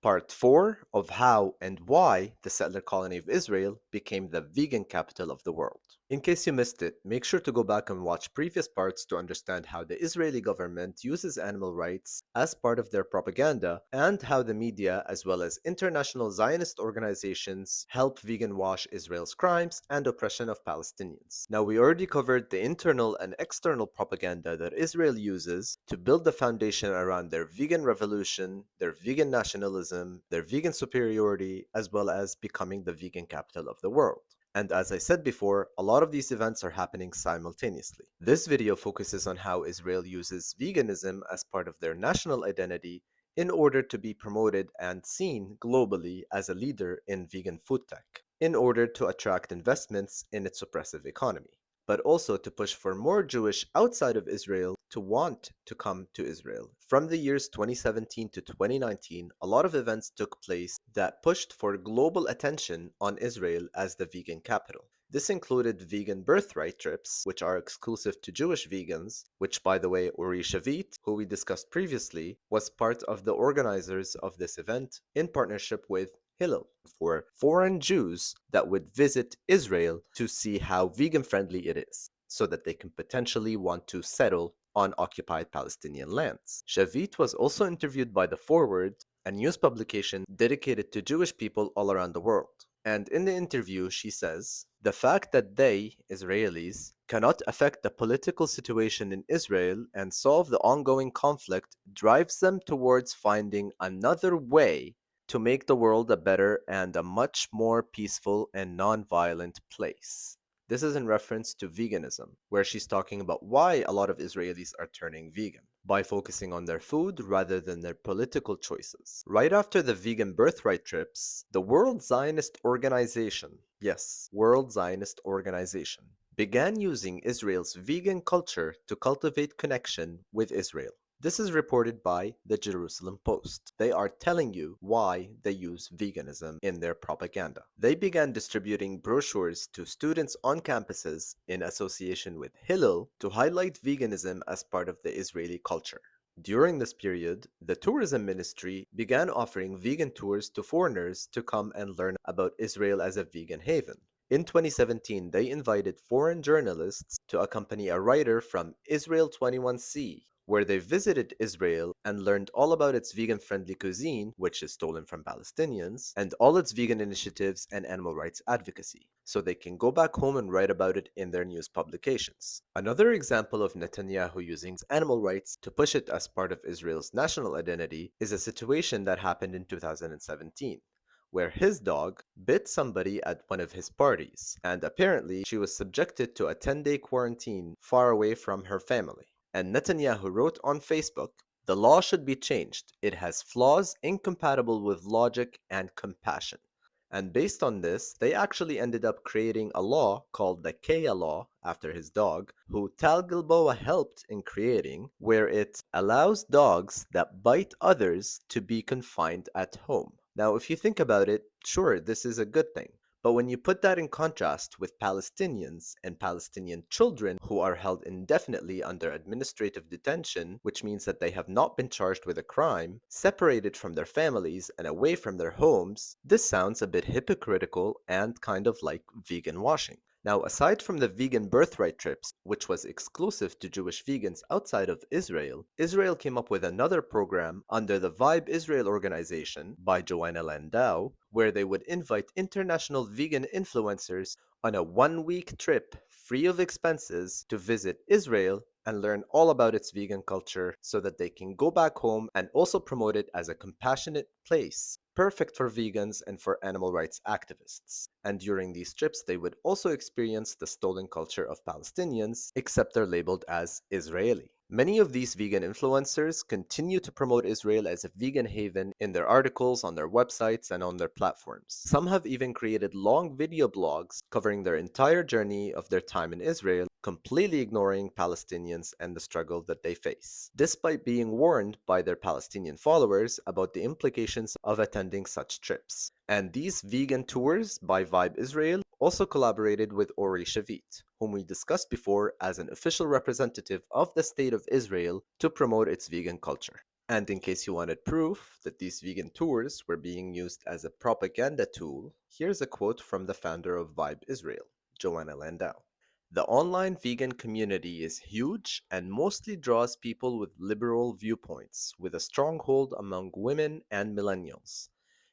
part 4 of how and why the settler colony of Israel became the vegan capital of the world. In case you missed it, make sure to go back and watch previous parts to understand how the Israeli government uses animal rights as part of their propaganda and how the media, as well as international Zionist organizations, help vegan wash Israel's crimes and oppression of Palestinians. Now, we already covered the internal and external propaganda that Israel uses to build the foundation around their vegan revolution, their vegan nationalism, their vegan superiority, as well as becoming the vegan capital of the world. And as I said before, a lot of these events are happening simultaneously. This video focuses on how Israel uses veganism as part of their national identity in order to be promoted and seen globally as a leader in vegan food tech, in order to attract investments in its oppressive economy, but also to push for more Jewish outside of Israel to want to come to Israel. From the years 2017 to 2019, a lot of events took place that pushed for global attention on Israel as the vegan capital. This included Vegan Birthright trips, which are exclusive to Jewish vegans, which, by the way, Uri Shavit, who we discussed previously, was part of the organizers of this event in partnership with Hillel, for foreign Jews that would visit Israel to see how vegan friendly it is, so that they can potentially want to settle on occupied Palestinian lands. Shavit was also interviewed by The Forward, a news publication dedicated to Jewish people all around the world. And in the interview, she says, "The fact that they, Israelis, cannot affect the political situation in Israel and solve the ongoing conflict drives them towards finding another way to make the world a better and a much more peaceful and non-violent place." This is in reference to veganism, where she's talking about why a lot of Israelis are turning vegan, by focusing on their food rather than their political choices. Right after the Vegan Birthright trips, the World Zionist Organization, yes, World Zionist Organization, began using Israel's vegan culture to cultivate connection with Israel. This is reported by the Jerusalem Post. They are telling you why they use veganism in their propaganda. They began distributing brochures to students on campuses in association with Hillel to highlight veganism as part of the Israeli culture. During this period, the tourism ministry began offering vegan tours to foreigners to come and learn about Israel as a vegan haven. In 2017, they invited foreign journalists to accompany a writer from Israel 21C, where they visited Israel and learned all about its vegan-friendly cuisine, which is stolen from Palestinians, and all its vegan initiatives and animal rights advocacy, so they can go back home and write about it in their news publications. Another example of Netanyahu using animal rights to push it as part of Israel's national identity is a situation that happened in 2017, where his dog bit somebody at one of his parties, and apparently she was subjected to a 10-day quarantine far away from her family. And Netanyahu wrote on Facebook, "The law should be changed. It has flaws incompatible with logic and compassion." And based on this, they actually ended up creating a law called the Kea Law, after his dog, who Tal Gilboa helped in creating, where it allows dogs that bite others to be confined at home. Now, if you think about it, sure, this is a good thing. But when you put that in contrast with Palestinians and Palestinian children who are held indefinitely under administrative detention, which means that they have not been charged with a crime, separated from their families and away from their homes, this sounds a bit hypocritical and kind of like vegan washing. Now, aside from the Vegan Birthright trips, which was exclusive to Jewish vegans outside of Israel, Israel came up with another program under the Vibe Israel organization by Joanna Landau, where they would invite international vegan influencers on a one-week trip free of expenses to visit Israel and learn all about its vegan culture so that they can go back home and also promote it as a compassionate place, perfect for vegans and for animal rights activists. And during these trips, they would also experience the stolen culture of Palestinians, except they're labeled as Israeli. Many of these vegan influencers continue to promote Israel as a vegan haven in their articles, on their websites, and on their platforms. Some have even created long video blogs covering their entire journey of their time in Israel, completely ignoring Palestinians and the struggle that they face, despite being warned by their Palestinian followers about the implications of attending such trips. And these vegan tours by Vibe Israel also collaborated with Ori Shavit, whom we discussed before as an official representative of the State of Israel to promote its vegan culture. And in case you wanted proof that these vegan tours were being used as a propaganda tool, here's a quote from the founder of Vibe Israel, Joanna Landau. The online vegan community is huge and mostly draws people with liberal viewpoints, with a stronghold among women and millennials.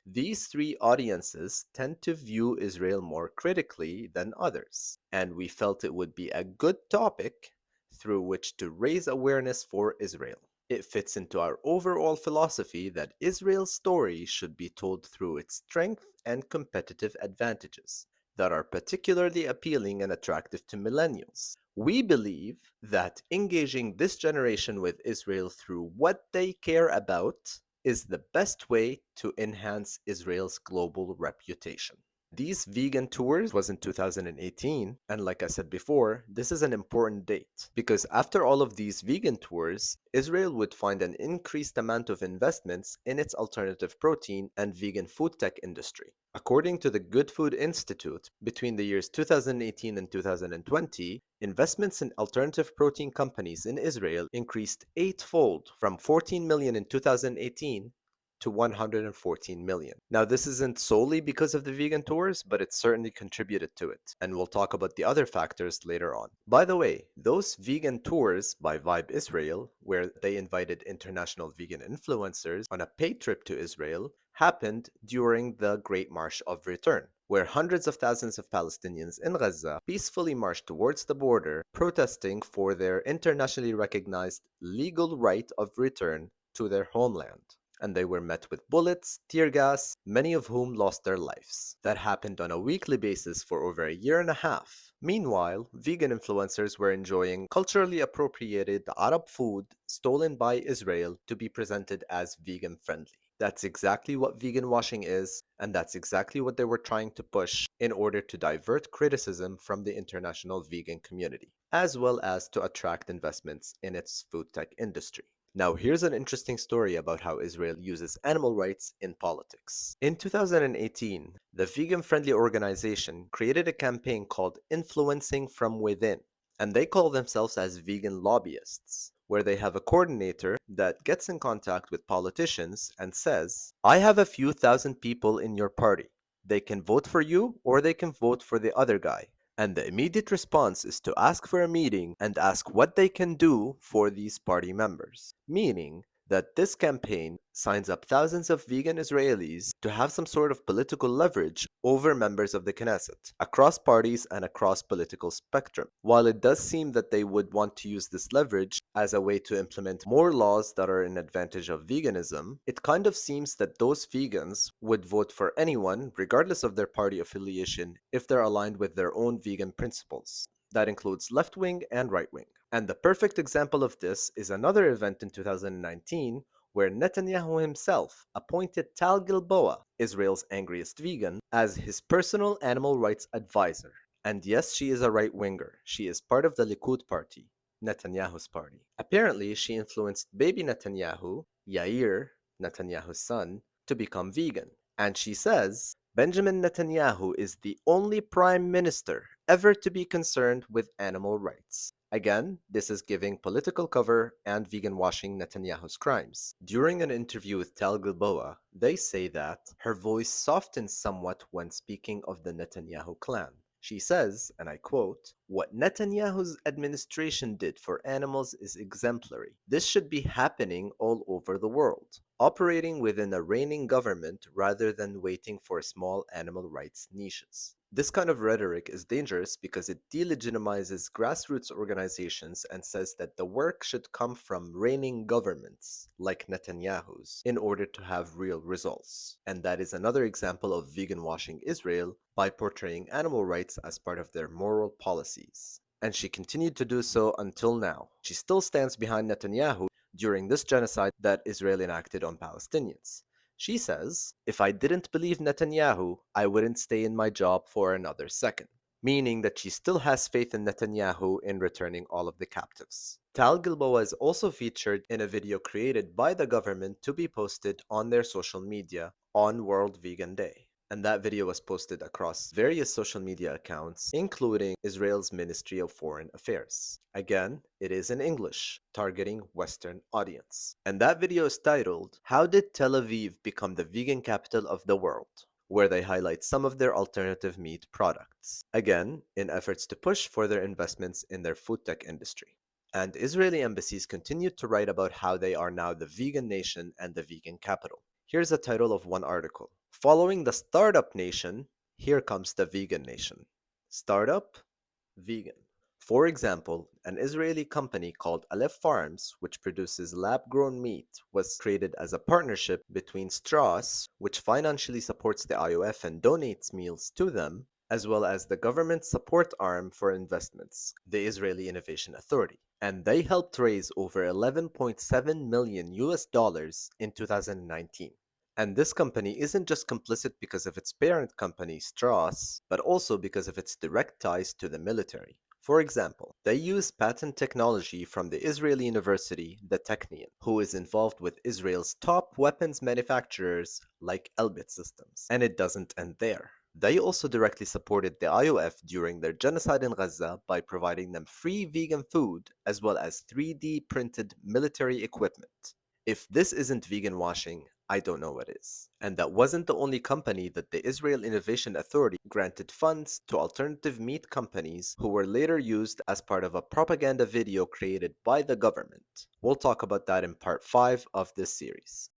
These three audiences tend to view Israel more critically than others, and we felt it would be a good topic through which to raise awareness for Israel. It fits into our overall philosophy that Israel's story should be told through its strength and competitive advantages that are particularly appealing and attractive to millennials. We believe that engaging this generation with Israel through what they care about is the best way to enhance Israel's global reputation. These vegan tours was in 2018, and like I said before, this is an important date because after all of these vegan tours, Israel would find an increased amount of investments in its alternative protein and vegan food tech industry. According to the Good Food Institute, between the years 2018 and 2020, investments in alternative protein companies in Israel increased eightfold from 14 million in 2018 to 114 million. Now, this isn't solely because of the vegan tours, but it certainly contributed to it. And we'll talk about the other factors later on. By the way, those vegan tours by Vibe Israel, where they invited international vegan influencers on a paid trip to Israel, happened during the Great March of Return, where hundreds of thousands of Palestinians in Gaza peacefully marched towards the border, protesting for their internationally recognized legal right of return to their homeland. And they were met with bullets, tear gas, many of whom lost their lives. That happened on a weekly basis for over a year and a half. Meanwhile, vegan influencers were enjoying culturally appropriated Arab food stolen by Israel to be presented as vegan friendly. That's exactly what vegan washing is, and that's exactly what they were trying to push in order to divert criticism from the international vegan community, as well as to attract investments in its food tech industry. Now, here's an interesting story about how Israel uses animal rights in politics. In 2018, the vegan friendly organization created a campaign called Influencing from Within, and they call themselves as vegan lobbyists, where they have a coordinator that gets in contact with politicians and says, I have a few thousand people in your party. They can vote for you or they can vote for the other guy. And the immediate response is to ask for a meeting and ask what they can do for these party members. Meaning that this campaign signs up thousands of vegan Israelis to have some sort of political leverage over members of the Knesset, across parties and across political spectrum. While it does seem that they would want to use this leverage as a way to implement more laws that are in advantage of veganism, it kind of seems that those vegans would vote for anyone, regardless of their party affiliation, if they're aligned with their own vegan principles. That includes left wing and right wing. And the perfect example of this is another event in 2019 where Netanyahu himself appointed Tal Gilboa, Israel's angriest vegan, as his personal animal rights advisor. And yes, she is a right winger. She is part of the Likud party, Netanyahu's party. Apparently, she influenced baby Netanyahu, Yair, Netanyahu's son, to become vegan. And she says, Benjamin Netanyahu is the only prime minister ever to be concerned with animal rights. Again, this is giving political cover and vegan washing Netanyahu's crimes. During an interview with Tal Gilboa, they say that her voice softens somewhat when speaking of the Netanyahu clan. She says, and I quote, What Netanyahu's administration did for animals is exemplary. This should be happening all over the world, operating within a reigning government rather than waiting for small animal rights niches. This kind of rhetoric is dangerous because it delegitimizes grassroots organizations and says that the work should come from reigning governments, like Netanyahu's, in order to have real results. And that is another example of vegan washing Israel by portraying animal rights as part of their moral policies. And she continued to do so until now. She still stands behind Netanyahu during this genocide that Israel enacted on Palestinians. She says, If I didn't believe Netanyahu, I wouldn't stay in my job for another second. Meaning that she still has faith in Netanyahu in returning all of the captives. Tal Gilboa is also featured in a video created by the government to be posted on their social media on World Vegan Day. And that video was posted across various social media accounts, including Israel's Ministry of Foreign Affairs. Again, it is in English, targeting Western audience. And that video is titled, "How Did Tel Aviv Become the Vegan Capital of the World?" where they highlight some of their alternative meat products. Again, in efforts to push further investments in their food tech industry. And Israeli embassies continue to write about how they are now the vegan nation and the vegan capital. Here's the title of one article. Following the startup nation, here comes the vegan nation. Startup, vegan. For example, an Israeli company called Aleph Farms, which produces lab-grown meat, was created as a partnership between Strauss, which financially supports the IOF and donates meals to them, as well as the government support arm for investments, the Israeli Innovation Authority. And they helped raise over 11.7 million US dollars in 2019. And this company isn't just complicit because of its parent company, Strauss, but also because of its direct ties to the military. For example, they use patent technology from the Israeli university, the Technion, who is involved with Israel's top weapons manufacturers like Elbit Systems. And it doesn't end there. They also directly supported the IOF during their genocide in Gaza by providing them free vegan food as well as 3D printed military equipment. If this isn't vegan washing, I don't know what is. And that wasn't the only company that the Israel Innovation Authority granted funds to alternative meat companies who were later used as part of a propaganda video created by the government. We'll talk about that in part 5 of this series.